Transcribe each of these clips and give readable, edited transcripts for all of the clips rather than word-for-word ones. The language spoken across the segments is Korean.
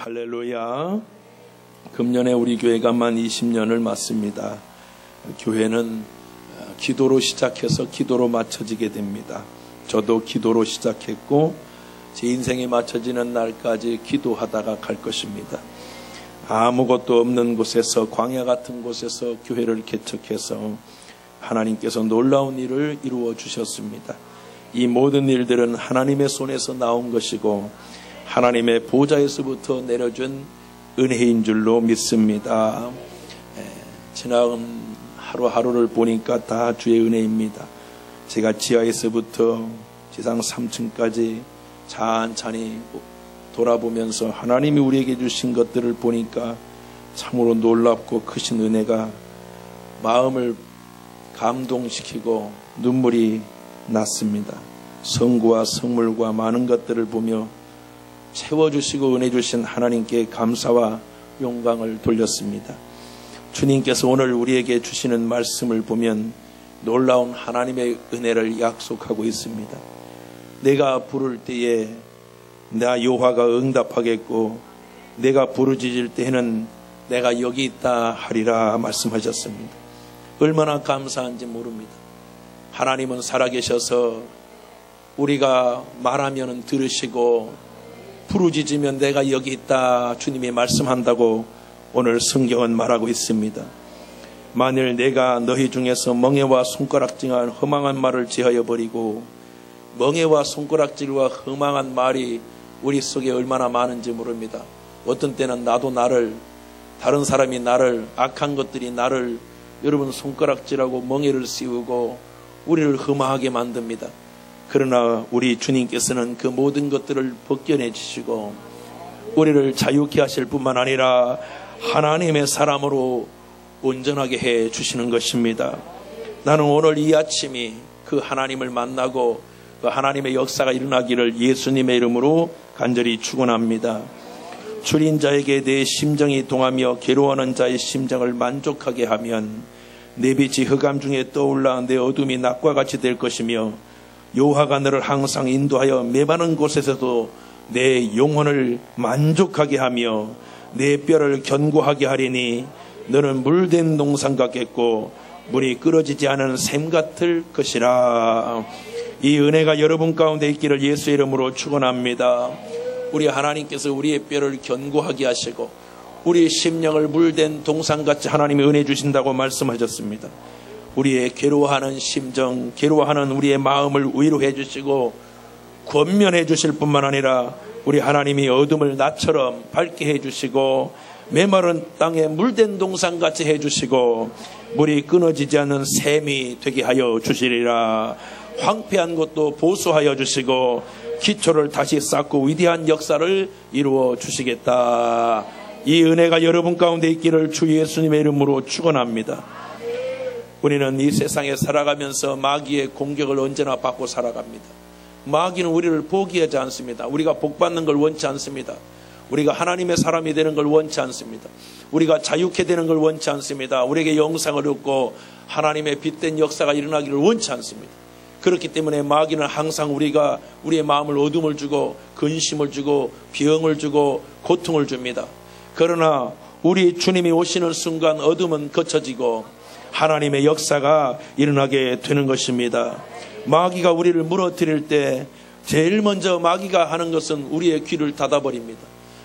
할렐루야. 금년에 우리 교회가 만 20년을 맞습니다. 교회는 기도로 시작해서 기도로 맞춰지게 됩니다. 저도 기도로 시작했고 제 인생이 맞춰지는 날까지 기도하다가 갈 것입니다. 아무것도 없는 곳에서, 광야 같은 곳에서 교회를 개척해서 하나님께서 놀라운 일을 이루어 주셨습니다. 이 모든 일들은 하나님의 손에서 나온 것이고 하나님의 보좌에서부터 내려준 은혜인 줄로 믿습니다. 지나간 하루하루를 보니까 다 주의 은혜입니다. 제가 지하에서부터 지상 3층까지 찬찬히 돌아보면서 하나님이 우리에게 주신 것들을 보니까 참으로 놀랍고 크신 은혜가 마음을 감동시키고 눈물이 났습니다. 성구와 성물과 많은 것들을 보며 채워주시고 은혜 주신 하나님께 감사와 영광을 돌렸습니다. 주님께서 오늘 우리에게 주시는 말씀을 보면 놀라운 하나님의 은혜를 약속하고 있습니다. 내가 부를 때에 나 여호와가 응답하겠고 내가 부르짖을 때에는 내가 여기 있다 하리라 말씀하셨습니다. 얼마나 감사한지 모릅니다. 하나님은 살아계셔서 우리가 말하면 들으시고 부르짖으면 내가 여기 있다 주님이 말씀한다고 오늘 성경은 말하고 있습니다. 만일 내가 너희 중에서 멍에와 손가락질한 허망한 말을 제하여 버리고, 멍에와 손가락질과 허망한 말이 우리 속에 얼마나 많은지 모릅니다. 어떤 때는 나도 나를, 다른 사람이 나를, 악한 것들이 나를 여러분 손가락질하고 멍에를 씌우고 우리를 흠하게 만듭니다. 그러나 우리 주님께서는 그 모든 것들을 벗겨내 주시고 우리를 자유케 하실 뿐만 아니라 하나님의 사람으로 온전하게 해 주시는 것입니다. 나는 오늘 이 아침이 그 하나님을 만나고 그 하나님의 역사가 일어나기를 예수님의 이름으로 간절히 축원합니다. 줄인 자에게 내 심정이 동하며 괴로워하는 자의 심정을 만족하게 하면 내 빛이 흑암 중에 떠올라 내 어둠이 낮과 같이 될 것이며 여호와가 너를 항상 인도하여 메마른 곳에서도 내 영혼을 만족하게 하며 내 뼈를 견고하게 하리니 너는 물된 동산 같겠고 물이 끊어지지 않은 샘 같을 것이라. 이 은혜가 여러분 가운데 있기를 예수의 이름으로 축원합니다. 우리 하나님께서 우리의 뼈를 견고하게 하시고 우리의 심령을 물된 동산같이 하나님이 은혜 주신다고 말씀하셨습니다. 우리의 괴로워하는 심정, 괴로워하는 우리의 마음을 위로해 주시고 권면해 주실 뿐만 아니라 우리 하나님이 어둠을 낮처럼 밝게 해 주시고 메마른 땅에 물된 동산같이 해 주시고 물이 끊어지지 않는 샘이 되게 하여 주시리라. 황폐한 것도 보수하여 주시고 기초를 다시 쌓고 위대한 역사를 이루어 주시겠다. 이 은혜가 여러분 가운데 있기를 주 예수님의 이름으로 축원합니다. 우리는 이 세상에 살아가면서 마귀의 공격을 언제나 받고 살아갑니다. 마귀는 우리를 포기하지 않습니다. 우리가 복받는 걸 원치 않습니다. 우리가 하나님의 사람이 되는 걸 원치 않습니다. 우리가 자유케 되는 걸 원치 않습니다. 우리에게 영상을 얻고 하나님의 빛된 역사가 일어나기를 원치 않습니다. 그렇기 때문에 마귀는 항상 우리가 우리의 마음을 어둠을 주고 근심을 주고 병을 주고 고통을 줍니다. 그러나 우리 주님이 오시는 순간 어둠은 거쳐지고 하나님의 역사가 일어나게 되는 것입니다. 마귀가 우리를 무너뜨릴 때 제일 먼저 마귀가 하는 것은 우리의 귀를 닫아버립니다.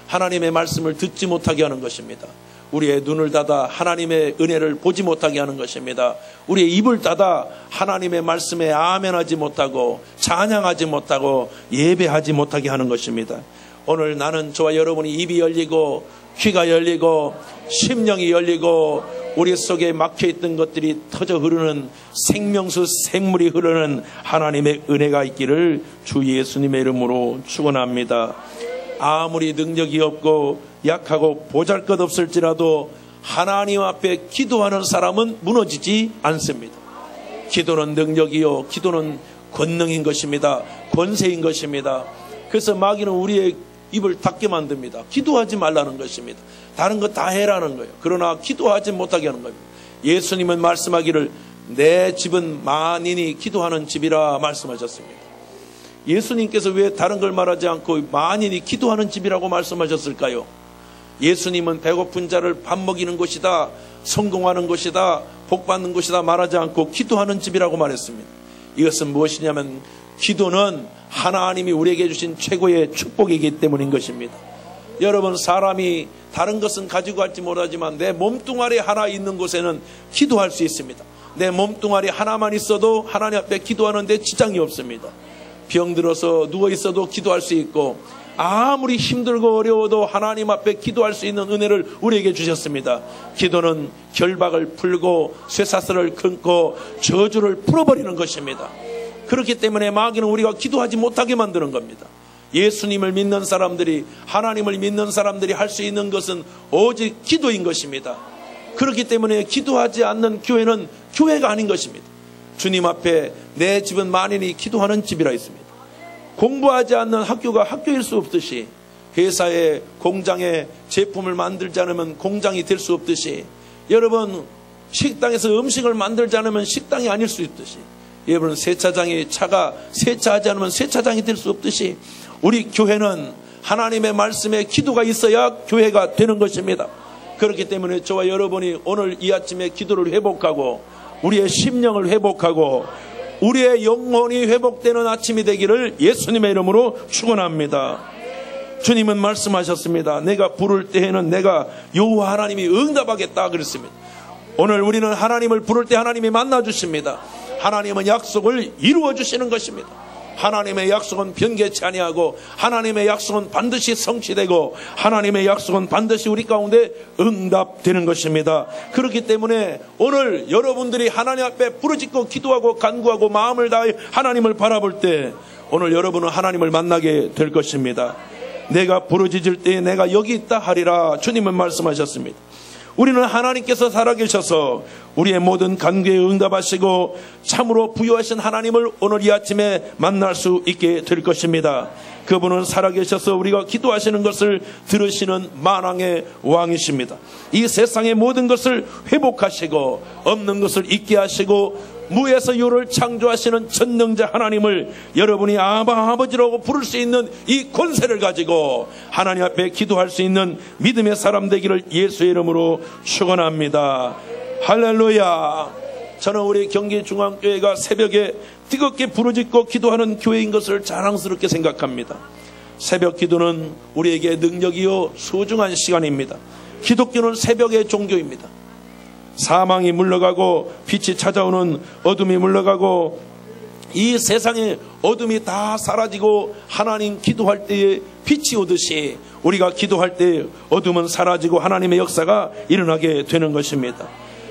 하나님의 말씀을 듣지 못하게 하는 것입니다. 우리의 눈을 닫아 하나님의 은혜를 보지 못하게 하는 것입니다. 우리의 입을 닫아 하나님의 말씀에 아멘하지 못하고 찬양하지 못하고 예배하지 못하게 하는 것입니다. 오늘 나는 저와 여러분이 입이 열리고 귀가 열리고 심령이 열리고 우리 속에 막혀있던 것들이 터져 흐르는 생명수 샘물이 흐르는 하나님의 은혜가 있기를 주 예수님의 이름으로 축원합니다. 아무리 능력이 없고 약하고 보잘것없을지라도 하나님 앞에 기도하는 사람은 무너지지 않습니다. 기도는 능력이요, 기도는 권능인 것입니다. 권세인 것입니다. 그래서 마귀는 우리의 입을 닫게 만듭니다. 기도하지 말라는 것입니다. 다른 거 다 해라는 거예요. 그러나 기도하지 못하게 하는 겁니다. 예수님은 말씀하기를 내 집은 만인이 기도하는 집이라 말씀하셨습니다. 예수님께서 왜 다른 걸 말하지 않고 만인이 기도하는 집이라고 말씀하셨을까요? 예수님은 배고픈 자를 밥 먹이는 곳이다, 성공하는 곳이다, 복받는 곳이다 말하지 않고 기도하는 집이라고 말했습니다. 이것은 무엇이냐면 기도는 하나님이 우리에게 주신 최고의 축복이기 때문인 것입니다. 여러분, 사람이 다른 것은 가지고 갈지 못하지만 내 몸뚱아리 하나 있는 곳에는 기도할 수 있습니다. 내 몸뚱아리 하나만 있어도 하나님 앞에 기도하는데 지장이 없습니다. 병들어서 누워있어도 기도할 수 있고, 아무리 힘들고 어려워도 하나님 앞에 기도할 수 있는 은혜를 우리에게 주셨습니다. 기도는 결박을 풀고 쇠사슬을 끊고 저주를 풀어버리는 것입니다. 그렇기 때문에 마귀는 우리가 기도하지 못하게 만드는 겁니다. 예수님을 믿는 사람들이, 하나님을 믿는 사람들이 할 수 있는 것은 오직 기도인 것입니다. 그렇기 때문에 기도하지 않는 교회는 교회가 아닌 것입니다. 주님 앞에 내 집은 만인이 기도하는 집이라 했습니다. 공부하지 않는 학교가 학교일 수 없듯이, 회사에 공장에 제품을 만들지 않으면 공장이 될 수 없듯이, 여러분 식당에서 음식을 만들지 않으면 식당이 아닐 수 있듯이, 여러분 세차장에 차가 세차하지 않으면 세차장이 될 수 없듯이, 우리 교회는 하나님의 말씀에 기도가 있어야 교회가 되는 것입니다. 그렇기 때문에 저와 여러분이 오늘 이 아침에 기도를 회복하고 우리의 심령을 회복하고 우리의 영혼이 회복되는 아침이 되기를 예수님의 이름으로 축원합니다. 주님은 말씀하셨습니다. 내가 부를 때에는 내가 여호와 하나님이 응답하겠다 그랬습니다. 오늘 우리는 하나님을 부를 때 하나님이 만나주십니다. 하나님은 약속을 이루어 주시는 것입니다. 하나님의 약속은 변개치 아니하고 하나님의 약속은 반드시 성취되고 하나님의 약속은 반드시 우리 가운데 응답되는 것입니다. 그렇기 때문에 오늘 여러분들이 하나님 앞에 부르짖고 기도하고 간구하고 마음을 다해 하나님을 바라볼 때 오늘 여러분은 하나님을 만나게 될 것입니다. 내가 부르짖을 때에 내가 여기 있다 하리라 주님은 말씀하셨습니다. 우리는 하나님께서 살아계셔서 우리의 모든 간구에 응답하시고 참으로 부유하신 하나님을 오늘 이 아침에 만날 수 있게 될 것입니다. 그분은 살아계셔서 우리가 기도하시는 것을 들으시는 만왕의 왕이십니다. 이 세상의 모든 것을 회복하시고 없는 것을 있게 하시고 무에서 유를 창조하시는 전능자 하나님을 여러분이 아버지라고 부를 수 있는 이 권세를 가지고 하나님 앞에 기도할 수 있는 믿음의 사람 되기를 예수의 이름으로 축원합니다. 할렐루야. 저는 우리 경기중앙교회가 새벽에 뜨겁게 부르짖고 기도하는 교회인 것을 자랑스럽게 생각합니다. 새벽 기도는 우리에게 능력이요 소중한 시간입니다. 기독교는 새벽의 종교입니다. 사망이 물러가고 빛이 찾아오는 어둠이 물러가고 이 세상의 어둠이 다 사라지고 하나님 기도할 때에 빛이 오듯이 우리가 기도할 때 어둠은 사라지고 하나님의 역사가 일어나게 되는 것입니다.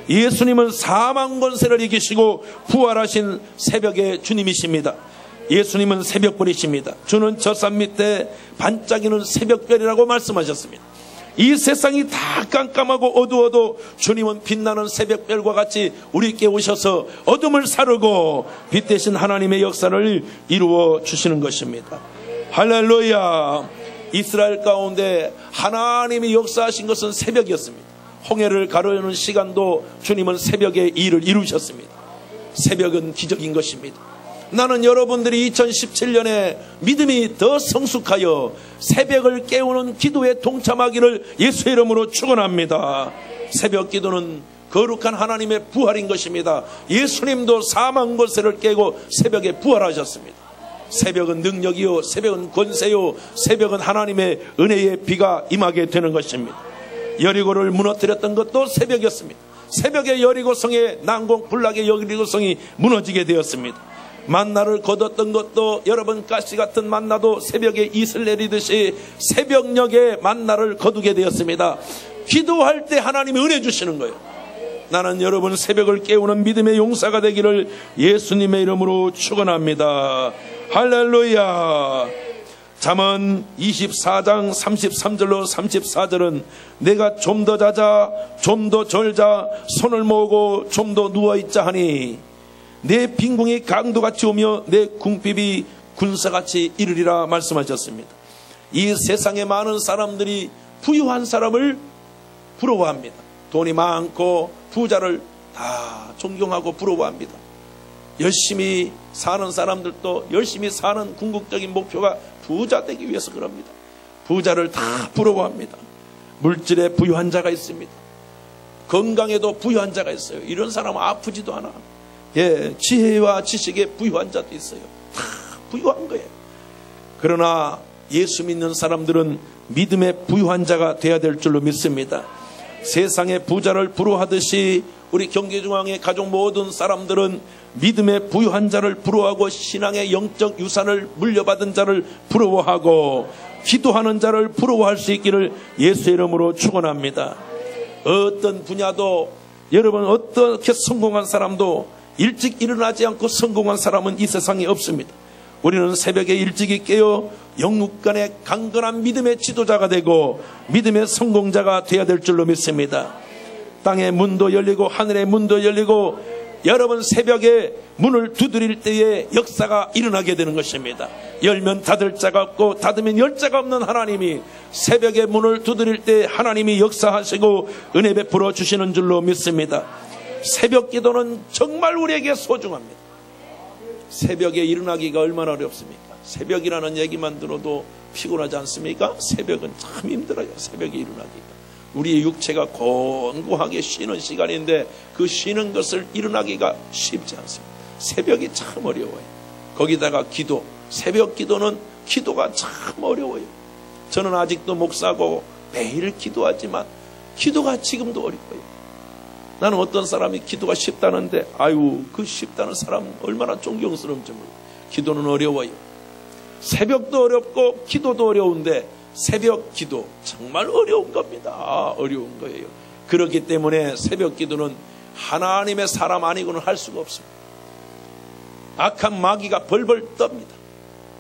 예수님은 사망 권세를 이기시고 부활하신 새벽의 주님이십니다. 예수님은 새벽별이십니다. 주는 저 산 밑에 반짝이는 새벽별이라고 말씀하셨습니다. 이 세상이 다 깜깜하고 어두워도 주님은 빛나는 새벽별과 같이 우리께 오셔서 어둠을 사르고 빛 대신 하나님의 역사를 이루어 주시는 것입니다. 할렐루야. 이스라엘 가운데 하나님이 역사하신 것은 새벽이었습니다. 홍해를 가르는 시간도 주님은 새벽에 일을 이루셨습니다. 새벽은 기적인 것입니다. 나는 여러분들이 2017년에 믿음이 더 성숙하여 새벽을 깨우는 기도에 동참하기를 예수의 이름으로 축원합니다. 새벽 기도는 거룩한 하나님의 부활인 것입니다. 예수님도 사망 권세를 깨고 새벽에 부활하셨습니다. 새벽은 능력이요 새벽은 권세요 새벽은 하나님의 은혜의 비가 임하게 되는 것입니다. 여리고를 무너뜨렸던 것도 새벽이었습니다. 새벽에 여리고성의 난공불락의 여리고성이 무너지게 되었습니다. 만나를 거뒀던 것도 여러분 가시 같은 만나도 새벽에 이슬 내리듯이 새벽녘에 만나를 거두게 되었습니다. 기도할 때 하나님이 은혜 주시는 거예요. 나는 여러분 새벽을 깨우는 믿음의 용사가 되기를 예수님의 이름으로 축원합니다. 할렐루야. 잠언 24장 33절로 34절은 내가 좀 더 자자 좀 더 졸자 손을 모으고 좀 더 누워있자 하니 내 빈궁이 강도같이 오며 내 궁핍이 군사같이 이르리라 말씀하셨습니다. 이 세상에 많은 사람들이 부유한 사람을 부러워합니다. 돈이 많고 부자를 다 존경하고 부러워합니다. 열심히 사는 사람들도 열심히 사는 궁극적인 목표가 부자 되기 위해서 그럽니다. 부자를 다 부러워합니다. 물질에 부유한 자가 있습니다. 건강에도 부유한 자가 있어요. 이런 사람은 아프지도 않아. 예, 지혜와 지식에 부유한 자도 있어요. 다 부유한 거예요. 그러나 예수 믿는 사람들은 믿음의 부유한 자가 되어야 될 줄로 믿습니다. 세상의 부자를 부러워하듯이 우리 경기중앙의 가족 모든 사람들은 믿음의 부유한 자를 부러워하고 신앙의 영적 유산을 물려받은 자를 부러워하고 기도하는 자를 부러워할 수 있기를 예수의 이름으로 축원합니다. 어떤 분야도 여러분 어떻게 성공한 사람도 일찍 일어나지 않고 성공한 사람은 이 세상에 없습니다. 우리는 새벽에 일찍이 깨어 영육간의 강건한 믿음의 지도자가 되고 믿음의 성공자가 되어야 될 줄로 믿습니다. 땅의 문도 열리고 하늘의 문도 열리고 여러분 새벽에 문을 두드릴 때에 역사가 일어나게 되는 것입니다. 열면 닫을 자가 없고 닫으면 열 자가 없는 하나님이 새벽에 문을 두드릴 때 하나님이 역사하시고 은혜 베풀어 주시는 줄로 믿습니다. 새벽 기도는 정말 우리에게 소중합니다. 새벽에 일어나기가 얼마나 어렵습니까? 새벽이라는 얘기만 들어도 피곤하지 않습니까? 새벽은 참 힘들어요. 새벽에 일어나기가. 우리의 육체가 곤고하게 쉬는 시간인데 그 쉬는 것을 일어나기가 쉽지 않습니다. 새벽이 참 어려워요. 거기다가 기도, 새벽 기도는 기도가 참 어려워요. 저는 아직도 목사고 매일 기도하지만 기도가 지금도 어려워요. 나는 어떤 사람이 기도가 쉽다는데 아유 그 쉽다는 사람은 얼마나 존경스러운지 몰라요. 기도는 어려워요. 새벽도 어렵고 기도도 어려운데 새벽 기도 정말 어려운 겁니다. 어려운 거예요. 그렇기 때문에 새벽 기도는 하나님의 사람 아니고는 할 수가 없습니다. 악한 마귀가 벌벌 떱니다.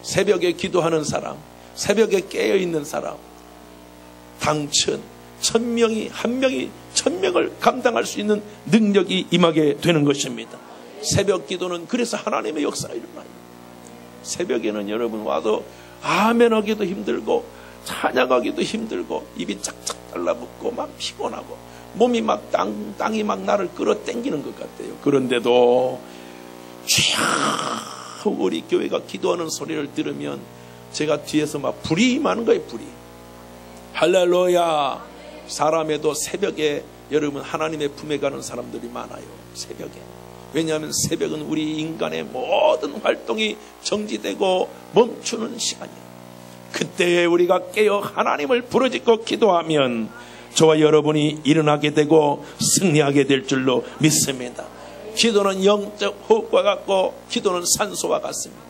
새벽에 기도하는 사람, 새벽에 깨어있는 사람, 당천, 1000명이 한 명이 1000명을 감당할 수 있는 능력이 임하게 되는 것입니다. 새벽 기도는 그래서 하나님의 역사가 일어나요. 새벽에는 여러분 와도 아멘하기도 힘들고 찬양하기도 힘들고 입이 짝짝 달라붙고 막 피곤하고 몸이 막 땅이 막 나를 끌어당기는 것 같아요. 그런데도 주여 우리 교회가 기도하는 소리를 들으면 제가 뒤에서 막 불이 임하는 거예요. 불이. 할렐루야. 사람에도 새벽에 여러분 하나님의 품에 가는 사람들이 많아요. 새벽에. 왜냐하면 새벽은 우리 인간의 모든 활동이 정지되고 멈추는 시간이에요. 그때에 우리가 깨어 하나님을 부르짖고 기도하면 저와 여러분이 일어나게 되고 승리하게 될 줄로 믿습니다. 기도는 영적 호흡과 같고 기도는 산소와 같습니다.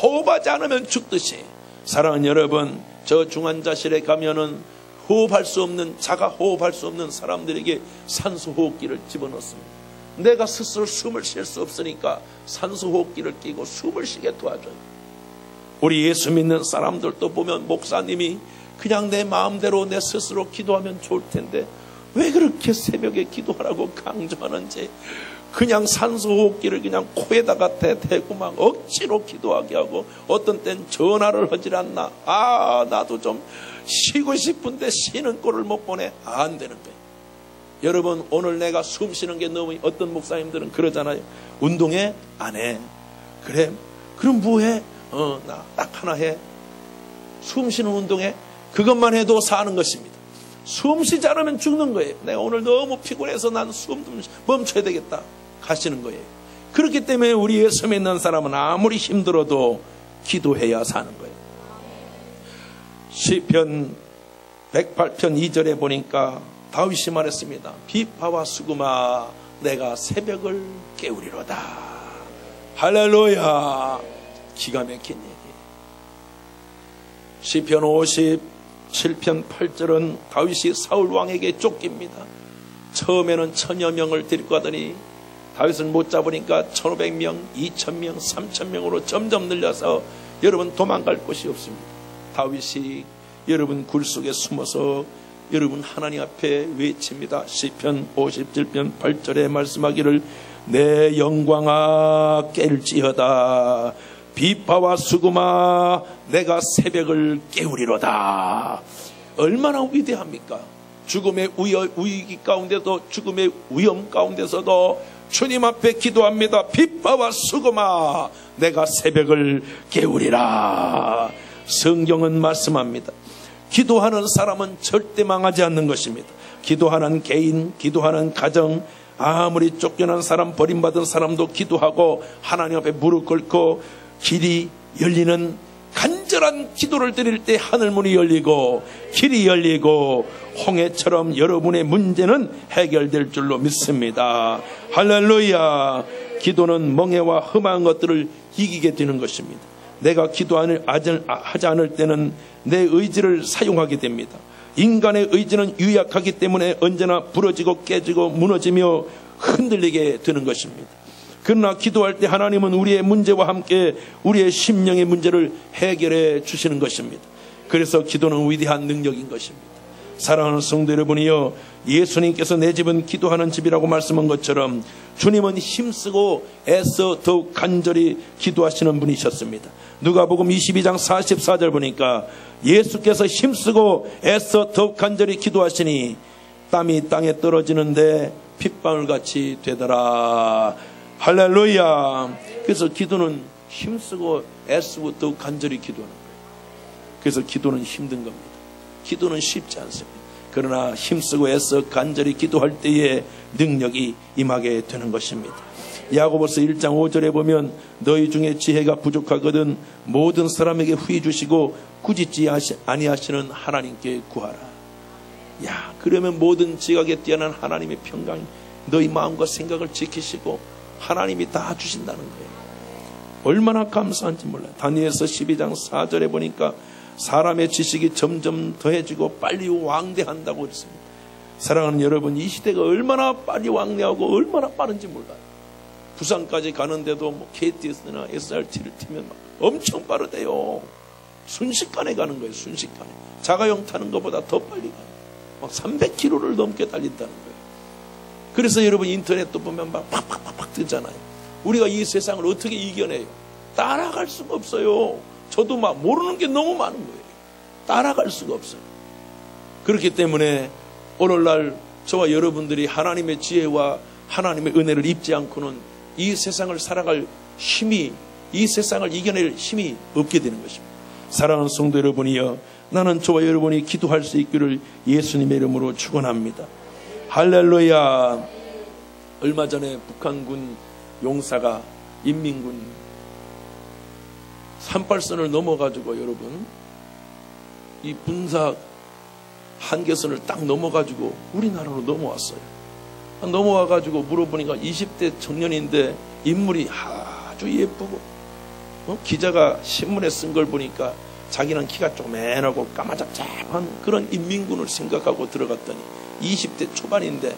호흡하지 않으면 죽듯이. 사랑하는 여러분, 저 중환자실에 가면은 호흡할 수 없는, 자가 호흡할 수 없는 사람들에게 산소 호흡기를 집어넣습니다. 내가 스스로 숨을 쉴 수 없으니까 산소 호흡기를 끼고 숨을 쉬게 도와줘요. 우리 예수 믿는 사람들도 보면 목사님이 그냥 내 마음대로 내 스스로 기도하면 좋을 텐데 왜 그렇게 새벽에 기도하라고 강조하는지, 그냥 산소 호흡기를 그냥 코에다가 대고 막 억지로 기도하게 하고 어떤 땐 전화를 하질 않나. 나도 좀 쉬고 싶은데 쉬는 꼴을 못 보내. 안 되는 거예요. 여러분 오늘 내가 숨 쉬는 게 너무, 어떤 목사님들은 그러잖아요. 운동해? 안 해. 그래? 그럼 뭐해? 나 딱 하나 해. 숨 쉬는 운동해. 그것만 해도 사는 것입니다. 숨 쉬지 않으면 죽는 거예요. 내가 오늘 너무 피곤해서 난 숨 좀 멈춰야 되겠다 가시는 거예요. 그렇기 때문에 우리 예수 믿는 사람은 아무리 힘들어도 기도해야 사는 거예요. 시편 108편 2절에 보니까 다윗이 말했습니다. 비파와 수금아 내가 새벽을 깨우리로다. 할렐루야. 기가 막힌 얘기. 시편 57편 8절은 다윗이 사울 왕에게 쫓깁니다. 처음에는 1000여 명을 데리고 가더니 다윗을 못 잡으니까 1500명, 2000명, 3000명으로 점점 늘려서 여러분 도망갈 곳이 없습니다. 다윗이 여러분 굴 속에 숨어서 여러분 하나님 앞에 외칩니다. 시편 57편 8절에 말씀하기를 내 영광아 깰지어다. 비파와 수금아 내가 새벽을 깨우리로다. 얼마나 위대합니까? 죽음의 위기 가운데도, 죽음의 위험 가운데서도 주님 앞에 기도합니다. 비파와 수금아 내가 새벽을 깨우리라. 성경은 말씀합니다. 기도하는 사람은 절대 망하지 않는 것입니다. 기도하는 개인, 기도하는 가정, 아무리 쫓겨난 사람, 버림받은 사람도 기도하고 하나님 앞에 무릎 꿇고 길이 열리는 간절한 기도를 드릴 때 하늘문이 열리고 길이 열리고 홍해처럼 여러분의 문제는 해결될 줄로 믿습니다. 할렐루야. 기도는 멍해와 험한 것들을 이기게 되는 것입니다. 내가 기도하지 않을 때는 내 의지를 사용하게 됩니다. 인간의 의지는 유약하기 때문에 언제나 부러지고 깨지고 무너지며 흔들리게 되는 것입니다. 그러나 기도할 때 하나님은 우리의 문제와 함께 우리의 심령의 문제를 해결해 주시는 것입니다. 그래서 기도는 위대한 능력인 것입니다. 사랑하는 성도 여러분이요, 예수님께서 내 집은 기도하는 집이라고 말씀한 것처럼 주님은 힘쓰고 애써 더욱 간절히 기도하시는 분이셨습니다. 누가복음 22장 44절 보니까 예수께서 힘쓰고 애써 더욱 간절히 기도하시니 땀이 땅에 떨어지는데 핏방울같이 되더라. 할렐루야. 그래서 기도는 힘쓰고 애쓰고 더욱 간절히 기도하는 거예요. 그래서 기도는 힘든 겁니다. 기도는 쉽지 않습니다. 그러나 힘쓰고 애써 간절히 기도할 때에 능력이 임하게 되는 것입니다. 야고보서 1장 5절에 보면 너희 중에 지혜가 부족하거든 모든 사람에게 후히 주시고 꾸짖지 아니하시는 하나님께 구하라. 야, 그러면 모든 지각에 뛰어난 하나님의 평강이 너희 마음과 생각을 지키시고 하나님이 다 주신다는 거예요. 얼마나 감사한지 몰라요. 다니엘서 12장 4절에 보니까 사람의 지식이 점점 더해지고 빨리 왕대한다고 그랬습니다. 사랑하는 여러분, 이 시대가 얼마나 빨리 왕래하고 얼마나 빠른지 몰라요. 부산까지 가는데도 뭐 KTX나 SRT를 타면 엄청 빠르대요. 순식간에 가는 거예요. 순식간에. 자가용 타는 것보다 더 빨리 가요. 막 300km를 넘게 달린다는 거예요. 그래서 여러분 인터넷도 보면 막 팍팍팍팍 뜨잖아요. 우리가 이 세상을 어떻게 이겨내요? 따라갈 수가 없어요. 저도 막 모르는 게 너무 많은 거예요. 따라갈 수가 없어요. 그렇기 때문에 오늘날 저와 여러분들이 하나님의 지혜와 하나님의 은혜를 입지 않고는 이 세상을 살아갈 힘이, 이 세상을 이겨낼 힘이 없게 되는 것입니다. 사랑하는 성도 여러분이여, 나는 저와 여러분이 기도할 수 있기를 예수님의 이름으로 축원합니다. 할렐루야. 얼마 전에 북한군 용사가 인민군 38선을 넘어가지고 여러분 이 군사 한계선을 딱 넘어가지고 우리나라로 넘어왔어요. 넘어와가지고 물어보니까 20대 청년인데 인물이 아주 예쁘고 기자가 신문에 쓴 걸 보니까 자기는 키가 쪼맨하고 까마잡잡한 그런 인민군을 생각하고 들어갔더니 20대 초반인데,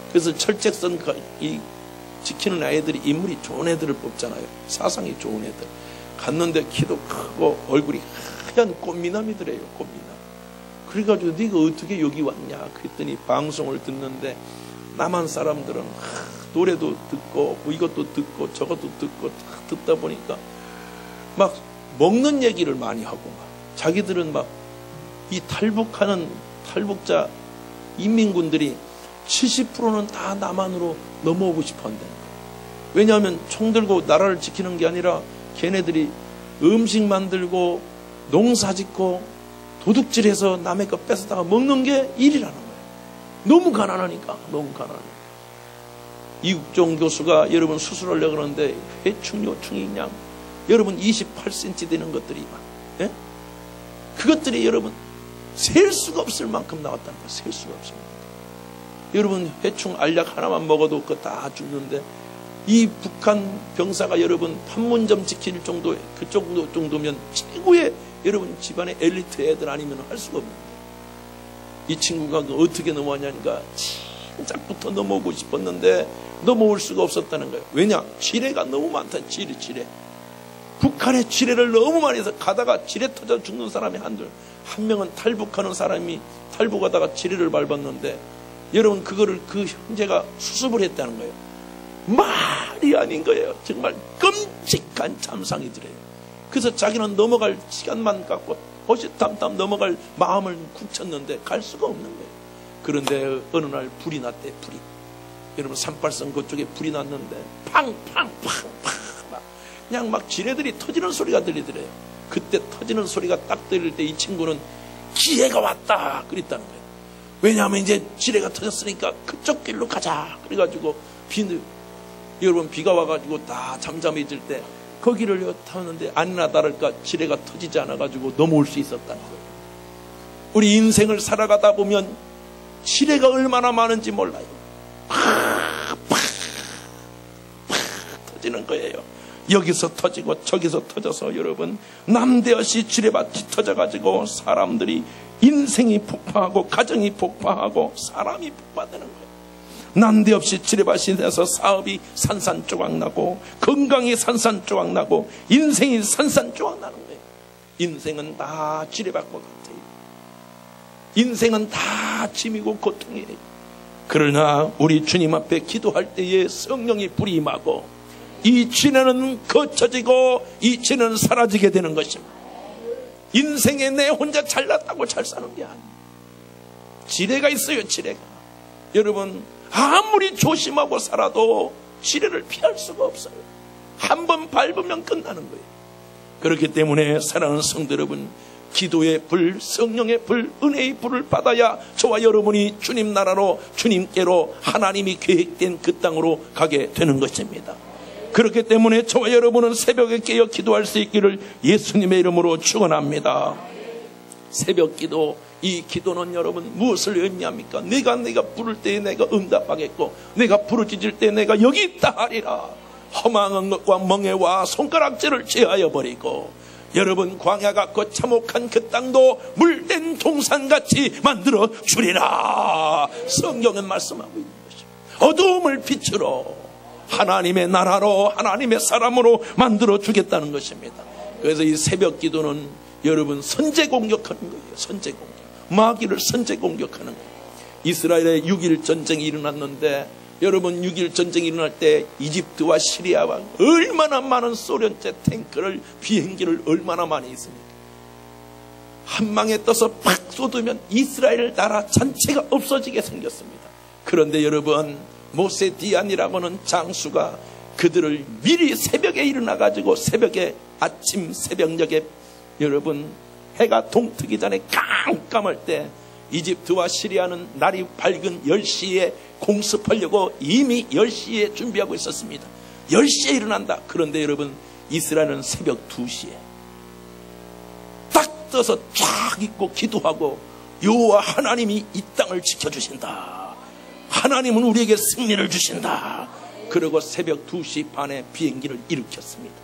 그래서 철책선 지키는 아이들이 인물이 좋은 애들을 뽑잖아요. 사상이 좋은 애들. 갔는데 키도 크고 얼굴이 하얀 꽃미남이더래요. 꽃미남. 그래가지고 네가 어떻게 여기 왔냐 그랬더니 방송을 듣는데 남한 사람들은 노래도 듣고 이것도 듣고 저것도 듣고 듣다 보니까 막 먹는 얘기를 많이 하고 막 자기들은 막 이 탈북하는 탈북자 인민군들이 70%는 다 남한으로 넘어오고 싶어 한다는 거예요. 왜냐하면 총 들고 나라를 지키는 게 아니라 걔네들이 음식 만들고 농사 짓고 도둑질해서 남의 거 뺏어다가 먹는 게 일이라는 거예요. 너무 가난하니까. 너무 가난해. 이국종 교수가 여러분 수술하려고 그러는데 회충 요충이 그냥 여러분 28cm 되는 것들이 막, 예? 그것들이 여러분 셀 수가 없을 만큼 나왔다는 거예요. 셀 수가 없습니다. 여러분 회충 알약 하나만 먹어도 그거 다 죽는데 이 북한 병사가 여러분 판문점 지킬 정도, 그 정도면 최고의 여러분 집안의 엘리트 애들 아니면 할 수가 없는데 이 친구가 어떻게 넘어왔냐니까 진작부터 넘어오고 싶었는데 넘어올 수가 없었다는 거예요. 왜냐? 지뢰가 너무 많다. 지뢰. 북한의 지뢰를 너무 많이 해서 가다가 지뢰 터져 죽는 사람이 한둘. 한 명은 탈북하는 사람이 탈북하다가 지뢰를 밟았는데 여러분 그거를 그 형제가 수습을 했다는 거예요. 말이 아닌 거예요. 정말 끔찍한 참상이더래요. 그래서 자기는 넘어갈 시간만 갖고 호시탐탐 넘어갈 마음을 굳혔는데 갈 수가 없는 거예요. 그런데 어느 날 불이 났대. 불이. 여러분 38선 그쪽에 불이 났는데 팡팡팡팡 그냥 막 지뢰들이 터지는 소리가 들리더래요. 그때 터지는 소리가 딱 들릴 때 이 친구는 기회가 왔다 그랬다는 거예요. 왜냐하면 이제 지뢰가 터졌으니까 그쪽 길로 가자 그래가지고 여러분 비가 와가지고 다 잠잠해질 때 거기를 타는데 아니나 다를까 지뢰가 터지지 않아가지고 넘어올 수 있었다는 거예요. 우리 인생을 살아가다 보면 지뢰가 얼마나 많은지 몰라요. 팍 터지는 거예요. 여기서 터지고 저기서 터져서 여러분 남대없이 지뢰밭이 터져가지고 사람들이 인생이 폭파하고 가정이 폭파하고 사람이 폭파되는 거예요. 난데없이 지뢰밭이 돼서 사업이 산산조각나고 건강이 산산조각나고 인생이 산산조각나는 거예요. 인생은 다 지뢰밭과 같아요. 인생은 다 짐이고 고통이에요. 그러나 우리 주님 앞에 기도할 때에 성령이 불이 임하고 이 지뢰는 거쳐지고 이 지뢰는 사라지게 되는 것입니다. 인생에 내 혼자 잘났다고 잘 사는 게 아니에요. 지뢰가 있어요. 지뢰가. 여러분 아무리 조심하고 살아도 지뢰를 피할 수가 없어요. 한번 밟으면 끝나는 거예요. 그렇기 때문에 사랑하는 성도 여러분, 기도의 불, 성령의 불, 은혜의 불을 받아야 저와 여러분이 주님 나라로 주님께로 하나님이 계획된 그 땅으로 가게 되는 것입니다. 그렇기 때문에 저와 여러분은 새벽에 깨어 기도할 수 있기를 예수님의 이름으로 축원합니다. 새벽 기도, 이 기도는 여러분 무엇을 의미합니까? 내가 부를 때에 내가 응답하겠고 내가 부르짖을 때 내가 여기 있다 하리라. 허망한 것과 멍에와 손가락질을 제하여 버리고 여러분 광야 같고 참혹한 그 땅도 물된 동산같이 만들어 주리라. 성경은 말씀하고 있는 것입니다. 어두움을 빛으로 하나님의 나라로 하나님의 사람으로 만들어 주겠다는 것입니다. 그래서 이 새벽 기도는 여러분 선제 공격하는 거예요. 선제 공격. 마귀를 선제 공격하는 거예요. 이스라엘의 6.1 전쟁이 일어났는데 여러분 6.1 전쟁이 일어날 때 이집트와 시리아와 얼마나 많은 소련제 탱크를 비행기를 얼마나 많이 있습니까? 한 방에 떠서 팍 쏟으면 이스라엘 나라 전체가 없어지게 생겼습니다. 그런데 여러분 모세디안이라고는 장수가 그들을 미리 새벽에 일어나가지고 새벽에 아침 새벽녘에 여러분 해가 동트기 전에 깜깜할 때 이집트와 시리아는 날이 밝은 10시에 공습하려고 이미 10시에 준비하고 있었습니다. 10시에 일어난다. 그런데 여러분 이스라엘은 새벽 2시에 딱 떠서 쫙 있고 기도하고 여호와 하나님이 이 땅을 지켜주신다. 하나님은 우리에게 승리를 주신다. 그리고 새벽 2시 반에 비행기를 일으켰습니다.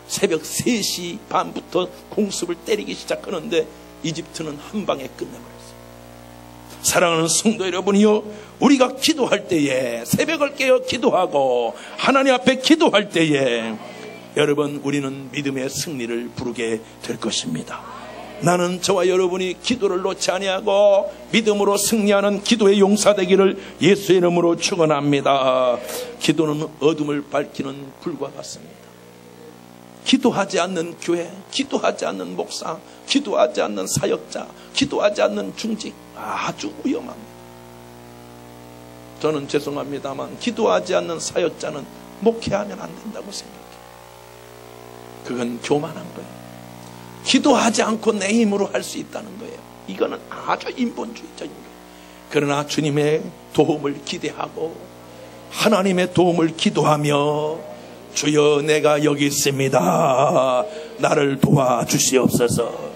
새벽 3시 반부터 공습을 때리기 시작하는데 이집트는 한 방에 끝내버렸어요. 사랑하는 성도 여러분이요, 우리가 기도할 때에 새벽을 깨어 기도하고 하나님 앞에 기도할 때에 여러분 우리는 믿음의 승리를 부르게 될 것입니다. 나는 저와 여러분이 기도를 놓지 아니하고 믿음으로 승리하는 기도의 용사 되기를 예수의 이름으로 축원합니다. 기도는 어둠을 밝히는 불과 같습니다. 기도하지 않는 교회, 기도하지 않는 목사, 기도하지 않는 사역자, 기도하지 않는 중직 아주 위험합니다. 저는 죄송합니다만 기도하지 않는 사역자는 목회하면 안 된다고 생각해요. 그건 교만한 거예요. 기도하지 않고 내 힘으로 할 수 있다는 거예요. 이거는 아주 인본주의적인 거예요. 그러나 주님의 도움을 기대하고 하나님의 도움을 기도하며 주여 내가 여기 있습니다. 나를 도와주시옵소서.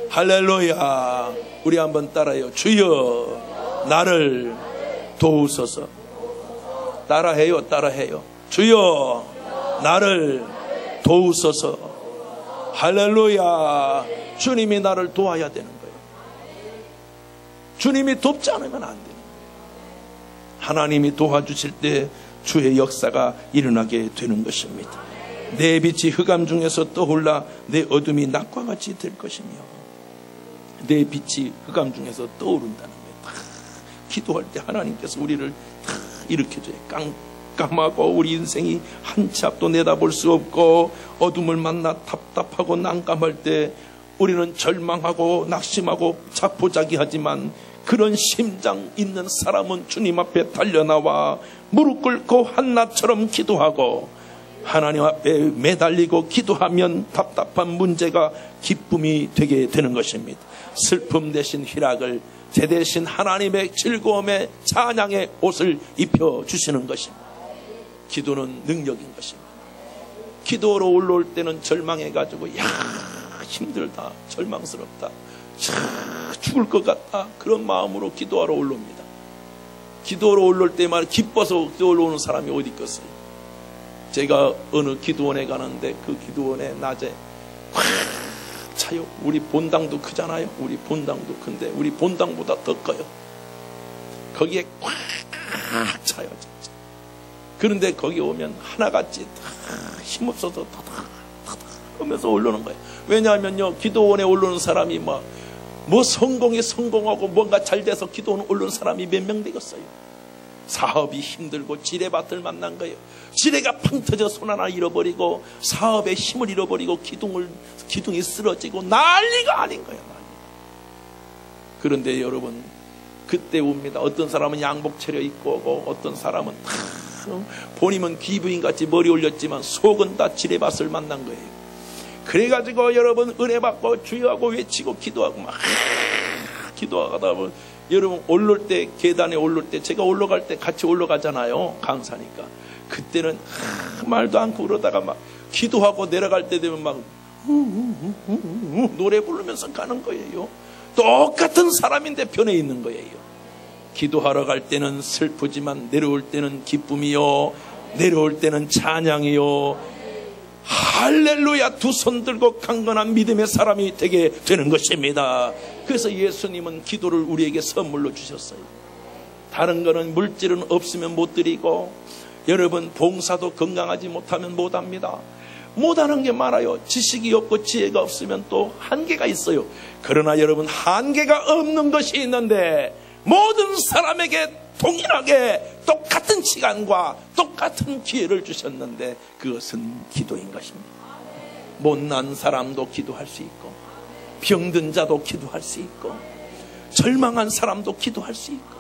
할렐루야. 우리 한번 따라해요. 주여 나를 도우소서. 따라해요. 따라해요. 주여 나를 도우소서. 할렐루야. 주님이 나를 도와야 되는 거예요. 주님이 돕지 않으면 안 돼요. 하나님이 도와주실 때 주의 역사가 일어나게 되는 것입니다. 내 빛이 흑암 중에서 떠올라 내 어둠이 낮과 같이 될 것이며 내 빛이 흑암 중에서 떠오른다는 거예요. 기도할 때 하나님께서 우리를 일으켜줘요. 깜깜하고 우리 인생이 한 치 앞도 내다볼 수 없고 어둠을 만나 답답하고 난감할 때 우리는 절망하고 낙심하고 자포자기하지만 그런 심장 있는 사람은 주님 앞에 달려나와 무릎 꿇고 한나처럼 기도하고 하나님 앞에 매달리고 기도하면 답답한 문제가 기쁨이 되게 되는 것입니다. 슬픔 대신 희락을, 제 대신 하나님의 즐거움의 찬양의 옷을 입혀주시는 것입니다. 기도는 능력인 것입니다. 기도로 올라올 때는 절망해가지고 야 힘들다, 절망스럽다, 죽을 것 같다, 그런 마음으로 기도하러 올라옵니다. 기도로 올라올 때만 기뻐서 올라오는 사람이 어디 있겠어요? 제가 어느 기도원에 가는데 그 기도원에 낮에 꽉 차요. 우리 본당도 크잖아요. 우리 본당도 큰데 우리 본당보다 더 커요. 거기에 꽉 차요 진짜. 그런데 거기 오면 하나같이 힘없어서 다닥 하면서 올라오는 거예요. 왜냐하면요, 기도원에 올라오는 사람이 뭐 성공하고 뭔가 잘 돼서 기도원 올라오는 사람이 몇 명 되겠어요? 사업이 힘들고 지뢰밭을 만난 거예요. 지뢰가 팡 터져 손 하나 잃어버리고 사업의 힘을 잃어버리고 기둥이 쓰러지고 난리가 아닌 거예요. 난리가. 그런데 여러분, 그때 옵니다. 어떤 사람은 양복 차려입고 오고, 어떤 사람은 본인은 기부인같이 머리 올렸지만 속은 다 지뢰밭을 만난 거예요. 그래가지고 여러분 은혜 받고 주여하고 외치고 기도하고 막 기도하다 보면 여러분 올라올 때, 계단에 올라올 때, 제가 올라갈 때 같이 올라가잖아요. 강사니까. 그때는 말도 않고 그러다가 막 기도하고 내려갈 때 되면 막 노래 부르면서 가는 거예요. 똑같은 사람인데 변해 있는 거예요. 기도하러 갈 때는 슬프지만 내려올 때는 기쁨이요, 내려올 때는 찬양이요. 할렐루야. 두 손 들고 강건한 믿음의 사람이 되게 되는 것입니다. 그래서 예수님은 기도를 우리에게 선물로 주셨어요. 다른 거는 물질은 없으면 못 드리고, 여러분 봉사도 건강하지 못하면 못합니다. 못하는 게 많아요. 지식이 없고 지혜가 없으면 또 한계가 있어요. 그러나 여러분, 한계가 없는 것이 있는데 모든 사람에게 동일하게 똑같은 시간과 똑같은 기회를 주셨는데 그것은 기도인 것입니다. 못난 사람도 기도할 수 있고, 병든 자도 기도할 수 있고, 절망한 사람도 기도할 수 있고,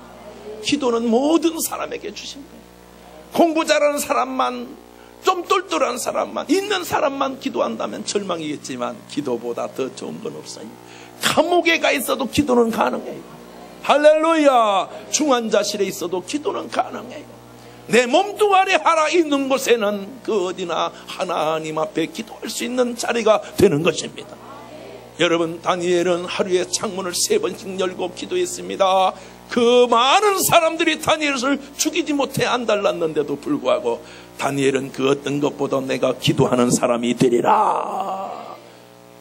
기도는 모든 사람에게 주신 거예요. 공부 잘하는 사람만, 좀 똘똘한 사람만, 있는 사람만 기도한다면 절망이겠지만 기도보다 더 좋은 건 없어요. 감옥에 가 있어도 기도는 가능해요. 할렐루야. 중환자실에 있어도 기도는 가능해요. 내 몸뚱아리 하나 있는 곳에는 그 어디나 하나님 앞에 기도할 수 있는 자리가 되는 것입니다. 여러분, 다니엘은 하루에 창문을 3번씩 열고 기도했습니다. 그 많은 사람들이 다니엘을 죽이지 못해 안달났는데도 불구하고 다니엘은 그 어떤 것보다 내가 기도하는 사람이 되리라.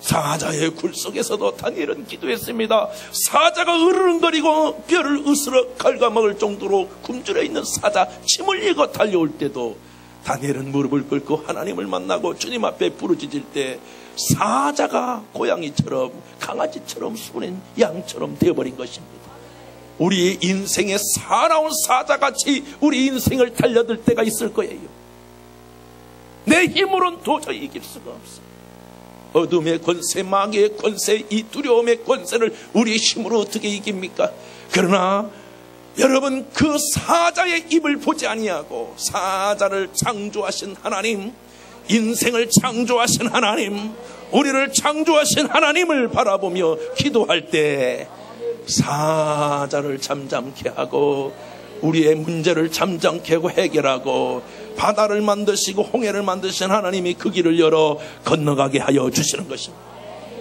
사자의 굴 속에서도 다니엘은 기도했습니다. 사자가 으르렁거리고 뼈를 으스러 갉아먹을 정도로 굶주려 있는 사자 침 흘리고 달려올 때도 다니엘은 무릎을 꿇고 하나님을 만나고 주님 앞에 부르짖을 때 사자가 고양이처럼, 강아지처럼, 순한 양처럼 되어버린 것입니다. 우리의 인생에 사나운 사자같이 우리 인생을 달려들 때가 있을 거예요. 내 힘으로는 도저히 이길 수가 없어. 어둠의 권세, 마귀의 권세, 이 두려움의 권세를 우리의 힘으로 어떻게 이깁니까? 그러나 여러분, 그 사자의 입을 보지 아니하고 사자를 창조하신 하나님, 인생을 창조하신 하나님, 우리를 창조하신 하나님을 바라보며 기도할 때 사자를 잠잠케 하고 우리의 문제를 잠잠케 하고 해결하고 바다를 만드시고 홍해를 만드신 하나님이 그 길을 열어 건너가게 하여 주시는 것입니다.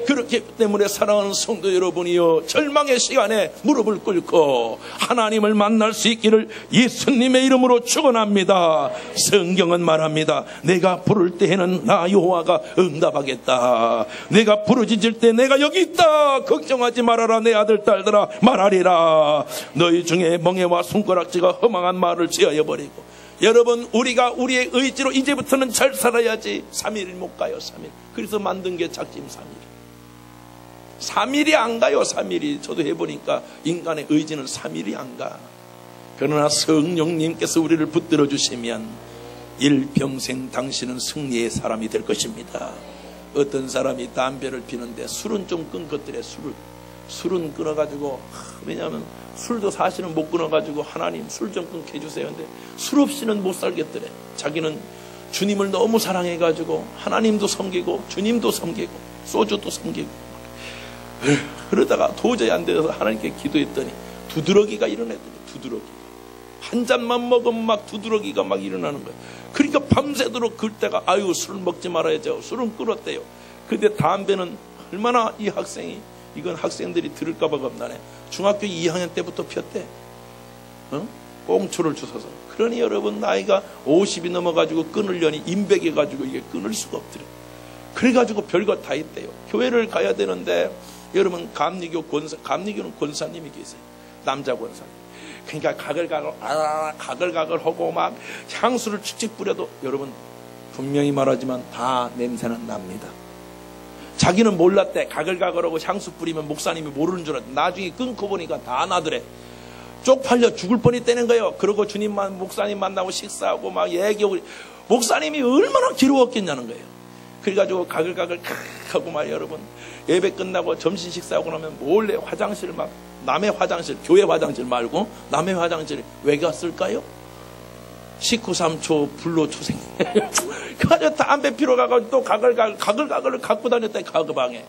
그렇기 때문에 사랑하는 성도 여러분이요, 절망의 시간에 무릎을 꿇고 하나님을 만날 수 있기를 예수님의 이름으로 축원합니다. 성경은 말합니다. 내가 부를 때에는 나 여호와가 응답하겠다. 내가 부르짖을 때 내가 여기 있다. 걱정하지 말아라. 내 아들 딸들아 말하리라. 너희 중에 멍에와 손가락지가 허망한 말을 제하여 버리고. 여러분, 우리가 우리의 의지로 이제부터는 잘 살아야지 3일 못 가요. 3일. 그래서 만든 게 작심 3일. 3일이 안 가요. 3일이. 저도 해보니까 인간의 의지는 3일이 안 가. 그러나 성령님께서 우리를 붙들어 주시면 일평생 당신은 승리의 사람이 될 것입니다. 어떤 사람이 담배를 피는데 술은 좀 끊겠더래. 술은 끊어가지고, 왜냐하면 술도 사실은 못 끊어가지고 하나님 술 좀 끊게 해주세요. 근데 술 없이는 못 살겠더래. 자기는 주님을 너무 사랑해가지고 하나님도 섬기고 주님도 섬기고 소주도 섬기고 그러다가 도저히 안 돼서 하나님께 기도했더니 두드러기가 일어나더니 두드러기가 한 잔만 먹으면 막 두드러기가 막 일어나는 거예요. 그러니까 밤새도록 그때가 아유 술 먹지 말아야죠. 술은 끊었대요. 근데 담배는 얼마나 이 학생이 이건 학생들이 들을까봐 겁나네. 중학교 2학년 때부터 폈대. 꽁초를 주워서. 그러니 여러분 나이가 50이 넘어가지고 끊으려니 임백해가지고 이게 끊을 수가 없더래. 그래가지고 별거 다 했대요. 교회를 가야 되는데 여러분 감리교는 권사님이 계세요. 남자 권사님. 그러니까 가글가글 하고 막 향수를 축축 뿌려도 여러분 분명히 말하지만 다 냄새는 납니다. 자기는 몰랐대. 가글가글하고 향수 뿌리면 목사님이 모르는 줄 알았대. 나중에 끊고 보니까 다 나더래. 쪽팔려 죽을 뻔했다는 거예요. 그러고 주님만 목사님 만나고 식사하고 막 얘기하고 목사님이 얼마나 괴로웠겠냐는 거예요. 그래가지고 가글가글 하고 말 여러분 예배 끝나고 점심 식사하고 나면 몰래 화장실 막 남의 화장실 교회 화장실 말고 남의 화장실에 왜 갔을까요? 식구 삼초 불로초생 그래가지고 담배 피러 가가지고 또 가글가글을 갖고 다녔다 가그방에.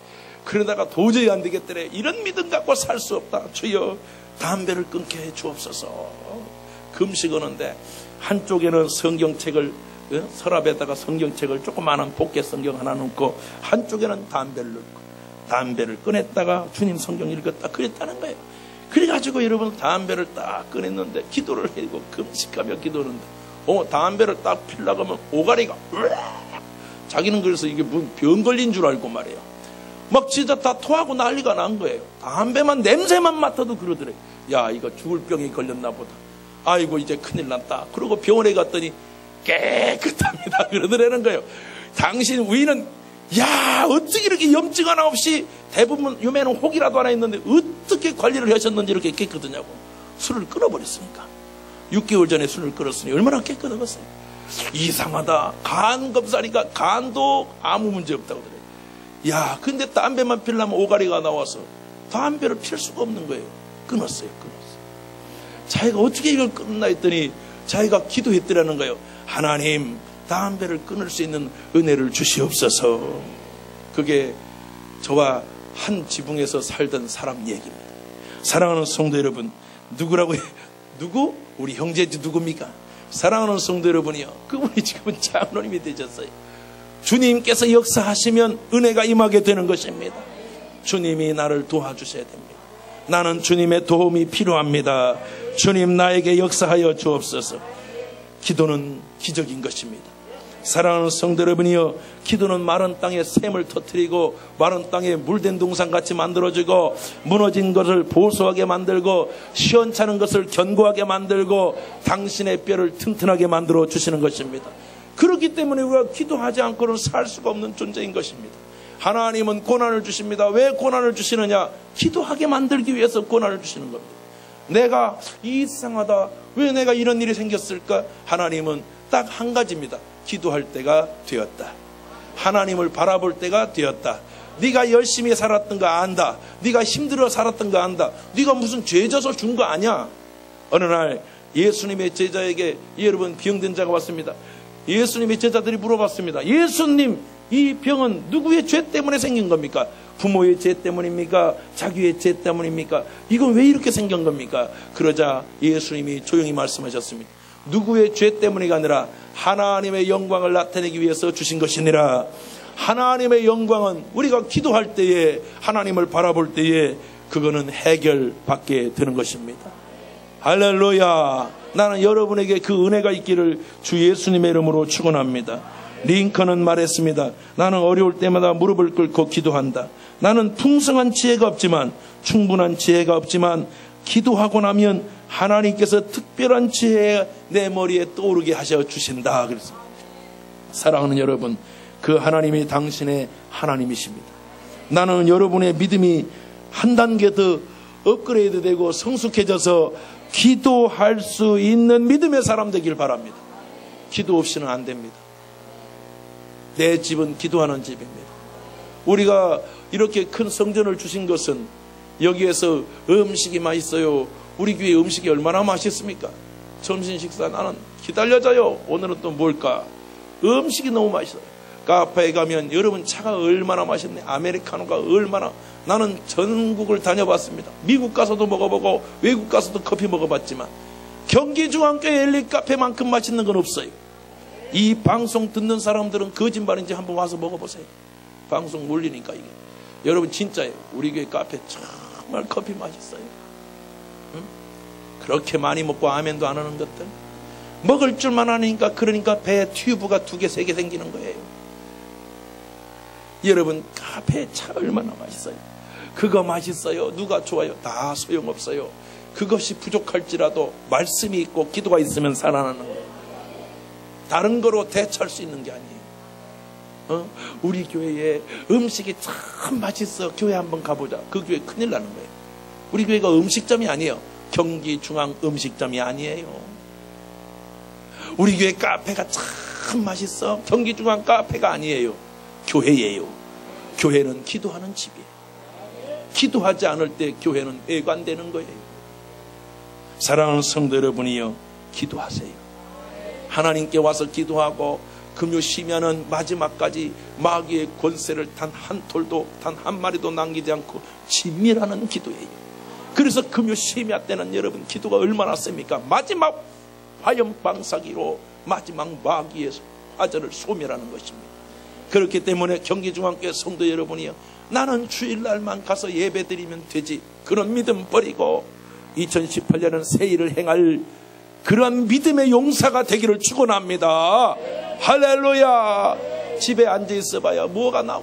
그러다가 도저히 안 되겠더래. 이런 믿음 갖고 살 수 없다. 주여 담배를 끊게 해 주옵소서. 금식하는데 한쪽에는 성경책을 서랍에다가 성경책을 조그마한 복개 성경 하나 넣고 한쪽에는 담배를 넣고 담배를 꺼냈다가 주님 성경 읽었다 그랬다는 거예요. 그래가지고 여러분 담배를 딱 꺼냈는데 기도를 해고 금식하며 기도하는데 담배를 딱 피려고 하면 오가리가 자기는 그래서 이게 무슨 병 걸린 줄 알고 말이에요. 막 진짜 다 토하고 난리가 난 거예요. 담배만 냄새만 맡아도 그러더래. 야 이거 죽을 병이 걸렸나 보다. 아이고 이제 큰일 났다. 그러고 병원에 갔더니 깨끗합니다. 그러더라는 거예요. 당신 위는 야 어떻게 이렇게 염증 하나 없이 대부분 요매는 혹이라도 하나 있는데 어떻게 관리를 하셨는지 이렇게 깨끗하냐고. 술을 끊어버렸으니까. 6개월 전에 술을 끊었으니 얼마나 깨끗하겠어요. 이상하다. 간 검사니까 간도 아무 문제 없다고 그래요. 야 근데 담배만 피려면 오가리가 나와서 담배를 필 수가 없는 거예요. 끊었어요. 자기가 어떻게 이걸 끊나 했더니 자기가 기도했더라는 거예요. 하나님 담배를 끊을 수 있는 은혜를 주시옵소서. 그게 저와 한 지붕에서 살던 사람 얘기입니다. 사랑하는 성도 여러분, 누구라고 누구? 우리 형제지 누굽니까? 사랑하는 성도 여러분이요, 그분이 지금은 장로님이 되셨어요. 주님께서 역사하시면 은혜가 임하게 되는 것입니다. 주님이 나를 도와주셔야 됩니다. 나는 주님의 도움이 필요합니다. 주님 나에게 역사하여 주옵소서. 기도는 기적인 것입니다. 사랑하는 성도 여러분이여, 기도는 마른 땅에 샘을 터뜨리고 마른 땅에 물된 동산같이 만들어주고 무너진 것을 보수하게 만들고 시원찮은 것을 견고하게 만들고 당신의 뼈를 튼튼하게 만들어 주시는 것입니다. 그렇기 때문에 우리가 기도하지 않고는 살 수가 없는 존재인 것입니다. 하나님은 고난을 주십니다. 왜 고난을 주시느냐? 기도하게 만들기 위해서 고난을 주시는 겁니다. 내가 이상하다, 왜 내가 이런 일이 생겼을까? 하나님은 딱 한 가지입니다. 기도할 때가 되었다. 하나님을 바라볼 때가 되었다. 네가 열심히 살았던 거 안다. 네가 힘들어 살았던 거 안다. 네가 무슨 죄 져서 준 거 아니야. 어느 날 예수님의 제자에게 여러분 병든 자가 왔습니다. 예수님의 제자들이 물어봤습니다. 예수님, 이 병은 누구의 죄 때문에 생긴 겁니까? 부모의 죄 때문입니까? 자기의 죄 때문입니까? 이건 왜 이렇게 생긴 겁니까? 그러자 예수님이 조용히 말씀하셨습니다. 누구의 죄 때문이 아니라 하나님의 영광을 나타내기 위해서 주신 것이니라. 하나님의 영광은 우리가 기도할 때에, 하나님을 바라볼 때에 그거는 해결받게 되는 것입니다. 할렐루야. 나는 여러분에게 그 은혜가 있기를 주 예수님의 이름으로 축원합니다. 링컨은 말했습니다. 나는 어려울 때마다 무릎을 꿇고 기도한다. 나는 풍성한 지혜가 없지만, 충분한 지혜가 없지만 기도하고 나면 하나님께서 특별한 지혜 내 머리에 떠오르게 하셔 주신다. 그랬습니다. 사랑하는 여러분, 그 하나님이 당신의 하나님이십니다. 나는 여러분의 믿음이 한 단계 더 업그레이드 되고 성숙해져서 기도할 수 있는 믿음의 사람 되길 바랍니다. 기도 없이는 안 됩니다. 내 집은 기도하는 집입니다. 우리가 이렇게 큰 성전을 주신 것은 여기에서 음식이 맛있어요. 우리 교회 음식이 얼마나 맛있습니까? 점심 식사 나는 기다려져요. 오늘은 또 뭘까? 음식이 너무 맛있어요. 카페에 가면 여러분 차가 얼마나 맛있네. 아메리카노가 얼마나. 나는 전국을 다녀봤습니다. 미국 가서도 먹어보고 외국 가서도 커피 먹어봤지만 경기중앙교회 엘리 카페만큼 맛있는 건 없어요. 이 방송 듣는 사람들은 거짓말인지 한번 와서 먹어보세요. 방송 몰리니까 이게. 여러분 진짜예요. 우리 교회 카페 정말 커피 맛있어요. 응? 그렇게 많이 먹고 아멘도 안 하는 것들. 먹을 줄만 아니까 그러니까 배에 튜브가 2개, 3개 생기는 거예요. 여러분 카페 차 얼마나 맛있어요. 그거 맛있어요. 누가 좋아요. 다 소용없어요. 그것이 부족할지라도 말씀이 있고 기도가 있으면 살아나는 거예요. 다른 거로 대체할 수 있는 게 아니에요. 우리 교회에 음식이 참 맛있어. 교회 한번 가보자. 그 교회 큰일 나는 거예요. 우리 교회가 음식점이 아니에요. 경기중앙 음식점이 아니에요. 우리 교회 카페가 참 맛있어. 경기중앙 카페가 아니에요. 교회예요. 교회는 기도하는 집이에요. 기도하지 않을 때 교회는 외관되는 거예요. 사랑하는 성도 여러분이요, 기도하세요. 하나님께 와서 기도하고 금요 쉬면은 마지막까지 마귀의 권세를 단 한 톨도 단 한 마리도 남기지 않고 진밀하는 기도예요. 그래서 금요 심야 때는 여러분 기도가 얼마나 셉니까? 마지막 화염 방사기로 마지막 마귀의 화전을 소멸하는 것입니다. 그렇기 때문에 경기중앙교회 성도 여러분이요, 나는 주일날만 가서 예배드리면 되지, 그런 믿음 버리고 2018년은 새 일을 행할 그런 믿음의 용사가 되기를 축원합니다. 할렐루야. 집에 앉아 있어봐야 뭐가 나와.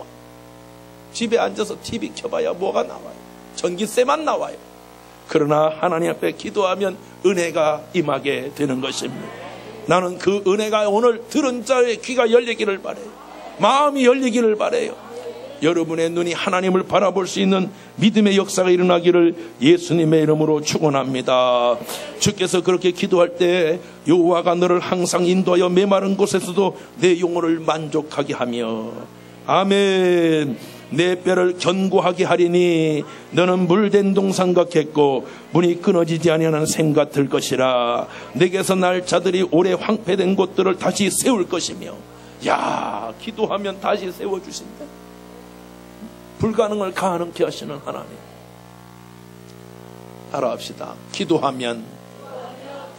집에 앉아서 TV 켜봐야 뭐가 나와요. 전기세만 나와요. 그러나 하나님 앞에 기도하면 은혜가 임하게 되는 것입니다. 나는 그 은혜가 오늘 들은 자의 귀가 열리기를 바라요. 마음이 열리기를 바라요. 여러분의 눈이 하나님을 바라볼 수 있는 믿음의 역사가 일어나기를 예수님의 이름으로 축원합니다. 주께서 그렇게 기도할 때 여호와가 너를 항상 인도하여 메마른 곳에서도 내 영혼을 만족하게 하며, 아멘. 내 뼈를 견고하게 하리니 너는 물된 동산 같겠고 문이 끊어지지 아니하는 샘 같을 것이라. 내게서 날 자들이 오래 황폐된 곳들을 다시 세울 것이며. 야, 기도하면 다시 세워주신다. 불가능을 가능케 하시는 하나님. 따라합시다. 기도하면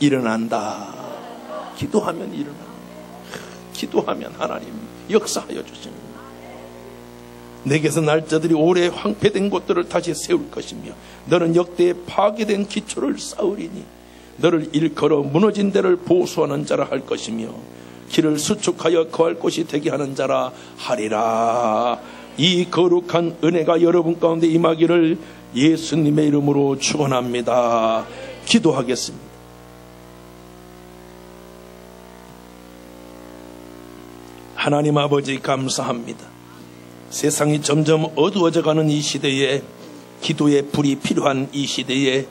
일어난다. 기도하면 일어난다. 기도하면 하나님 역사하여 주시는. 내게서 날짜들이 오래 황폐된 곳들을 다시 세울 것이며 너는 역대에 파괴된 기초를 쌓으리니 너를 일컬어 무너진 데를 보수하는 자라 할 것이며 길을 수축하여 거할 곳이 되게 하는 자라 하리라. 이 거룩한 은혜가 여러분 가운데 임하기를 예수님의 이름으로 축원합니다. 기도하겠습니다. 하나님 아버지 감사합니다. 세상이 점점 어두워져가는 이 시대에 기도의 불이 필요한 이 시대에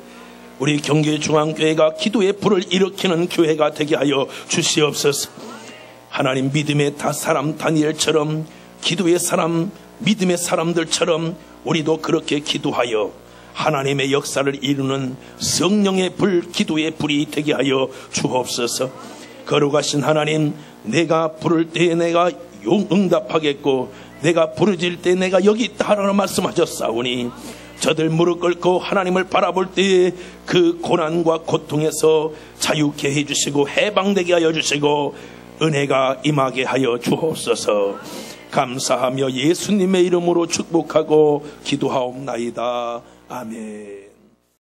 우리 경기중앙교회가 기도의 불을 일으키는 교회가 되게 하여 주시옵소서. 하나님 믿음의 사람 다니엘처럼 기도의 사람 믿음의 사람들처럼 우리도 그렇게 기도하여 하나님의 역사를 이루는 성령의 불, 기도의 불이 되게 하여 주옵소서. 거룩하신 하나님, 내가 부를 때에 내가 응답하겠고 내가 부르질 때 내가 여기 있다 하라고 말씀하셨사오니 저들 무릎 꿇고 하나님을 바라볼 때에 그 고난과 고통에서 자유케 해주시고 해방되게 하여 주시고 은혜가 임하게 하여 주옵소서. 감사하며 예수님의 이름으로 축복하고 기도하옵나이다. 아멘.